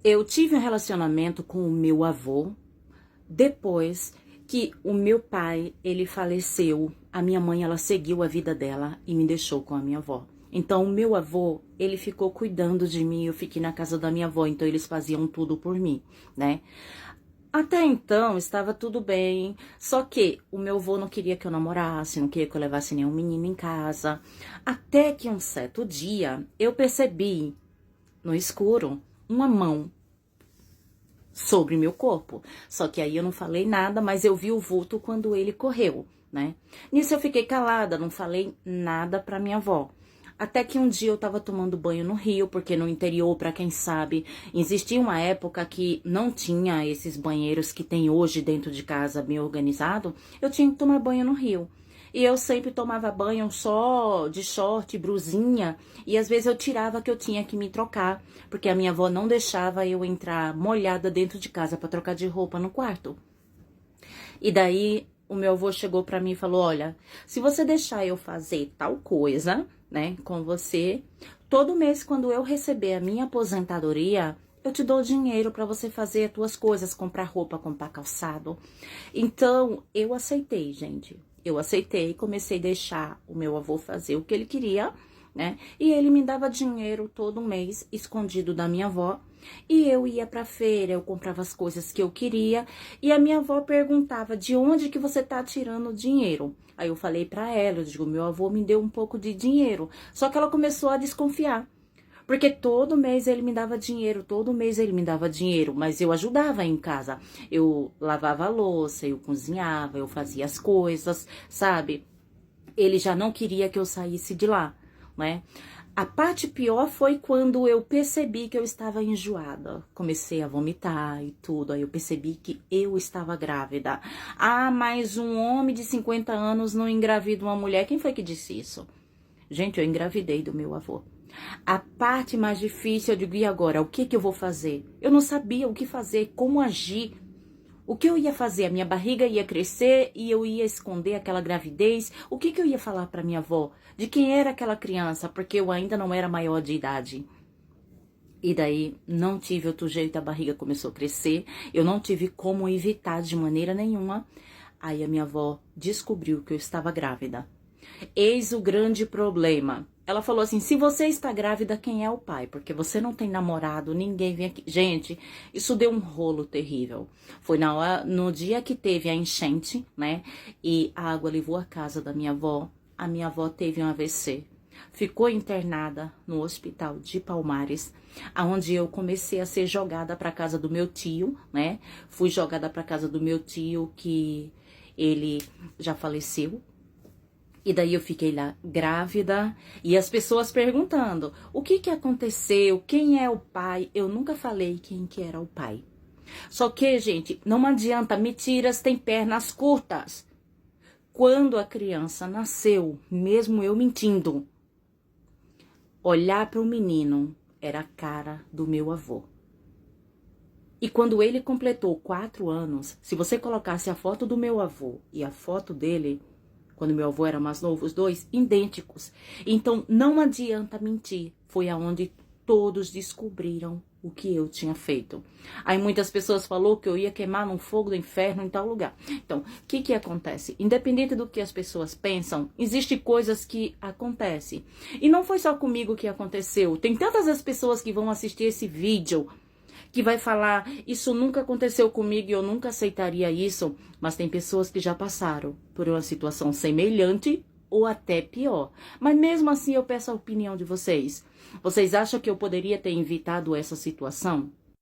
Eu tive um relacionamento com o meu avô depois que o meu pai, ele faleceu. A minha mãe, ela seguiu a vida dela e me deixou com a minha avó. Então, o meu avô, ele ficou cuidando de mim, eu fiquei na casa da minha avó, então eles faziam tudo por mim, né? Até então, estava tudo bem, só que o meu avô não queria que eu namorasse, não queria que eu levasse nenhum menino em casa. Até que um certo dia, eu percebi, no escuro, uma mão sobre meu corpo. Só que aí eu não falei nada, mas eu vi o vulto quando ele correu, né? Nisso eu fiquei calada, não falei nada pra minha avó. Até que um dia eu tava tomando banho no rio, porque no interior, pra quem sabe, existia uma época que não tinha esses banheiros que tem hoje dentro de casa bem organizado. Eu tinha que tomar banho no rio. E eu sempre tomava banho só de short, brusinha, e às vezes eu tirava que eu tinha que me trocar, porque a minha avó não deixava eu entrar molhada dentro de casa para trocar de roupa no quarto. E daí o meu avô chegou para mim e falou: "Olha, se você deixar eu fazer tal coisa, né, com você, todo mês quando eu receber a minha aposentadoria, eu te dou dinheiro para você fazer as tuas coisas, comprar roupa, comprar calçado." Então, eu aceitei, gente. Eu aceitei, comecei a deixar o meu avô fazer o que ele queria, né? E ele me dava dinheiro todo mês, escondido da minha avó. E eu ia pra feira, eu comprava as coisas que eu queria. E a minha avó perguntava: "De onde que você tá tirando o dinheiro?" Aí eu falei pra ela, eu digo: "Meu avô me deu um pouco de dinheiro." Só que ela começou a desconfiar. Porque todo mês ele me dava dinheiro, todo mês ele me dava dinheiro, mas eu ajudava em casa. Eu lavava a louça, eu cozinhava, eu fazia as coisas, sabe? Ele já não queria que eu saísse de lá, né? A parte pior foi quando eu percebi que eu estava enjoada. Comecei a vomitar e tudo, aí eu percebi que eu estava grávida. Ah, mas um homem de 50 anos não engravida uma mulher. Quem foi que disse isso? Gente, eu engravidei do meu avô. A parte mais difícil, eu digo: "E agora? O que que eu vou fazer?" Eu não sabia o que fazer, como agir. O que eu ia fazer? A minha barriga ia crescer e eu ia esconder aquela gravidez? O que que eu ia falar para minha avó? De quem era aquela criança? Porque eu ainda não era maior de idade. E daí, não tive outro jeito, a barriga começou a crescer. Eu não tive como evitar de maneira nenhuma. Aí a minha avó descobriu que eu estava grávida. Eis o grande problema. Ela falou assim: "Se você está grávida, quem é o pai? Porque você não tem namorado, ninguém vem aqui." Gente, isso deu um rolo terrível. Foi no dia que teve a enchente, né? E a água levou a casa da minha avó. A minha avó teve um AVC. Ficou internada no hospital de Palmares, aonde eu comecei a ser jogada para casa do meu tio, né? Fui jogada para casa do meu tio, que ele já faleceu. E daí eu fiquei lá grávida e as pessoas perguntando: "O que que aconteceu? Quem é o pai?" Eu nunca falei quem que era o pai. Só que, gente, não adianta, mentiras têm pernas curtas. Quando a criança nasceu, mesmo eu mentindo, olhar para o menino era a cara do meu avô. E quando ele completou 4 anos, se você colocasse a foto do meu avô e a foto dele, quando meu avô era mais novo, os dois idênticos. Então, não adianta mentir. Foi aonde todos descobriram o que eu tinha feito. Aí muitas pessoas falaram que eu ia queimar num fogo do inferno em tal lugar. Então, o que que acontece? Independente do que as pessoas pensam, existem coisas que acontecem. E não foi só comigo que aconteceu. Tem tantas as pessoas que vão assistir esse vídeo que vai falar: "Isso nunca aconteceu comigo e eu nunca aceitaria isso." Mas tem pessoas que já passaram por uma situação semelhante ou até pior. Mas mesmo assim eu peço a opinião de vocês. Vocês acham que eu poderia ter evitado essa situação?